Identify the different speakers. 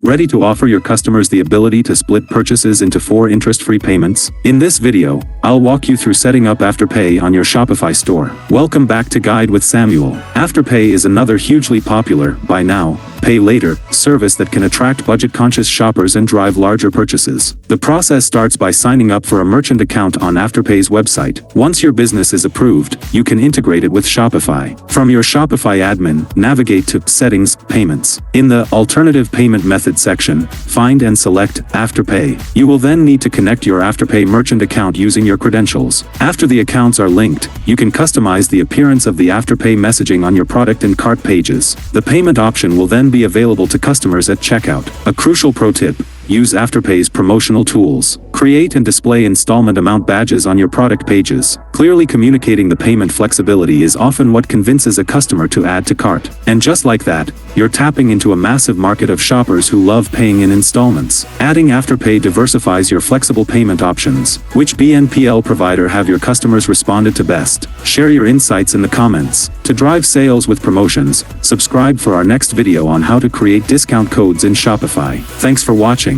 Speaker 1: Ready to offer your customers the ability to split purchases into 4 interest-free payments? In this video, I'll walk you through setting up Afterpay on your Shopify store. Welcome back to Guide with Samuel. Afterpay is another hugely popular, by now, pay later, service that can attract budget-conscious shoppers and drive larger purchases. The process starts by signing up for a merchant account on Afterpay's website. Once your business is approved, you can integrate it with Shopify. From your Shopify admin, navigate to Settings, Payments. In the Alternative Payment Method section, find and select Afterpay. You will then need to connect your Afterpay merchant account using your credentials. After the accounts are linked, you can customize the appearance of the Afterpay messaging on your product and cart pages. The payment option will then be available to customers at checkout. A crucial pro tip: use Afterpay's promotional tools. Create and display installment amount badges on your product pages. Clearly communicating the payment flexibility is often what convinces a customer to add to cart. And just like that, you're tapping into a massive market of shoppers who love paying in installments. Adding Afterpay diversifies your flexible payment options. Which BNPL provider have your customers responded to best? Share your insights in the comments. To drive sales with promotions, subscribe for our next video on how to create discount codes in Shopify. Thanks for watching.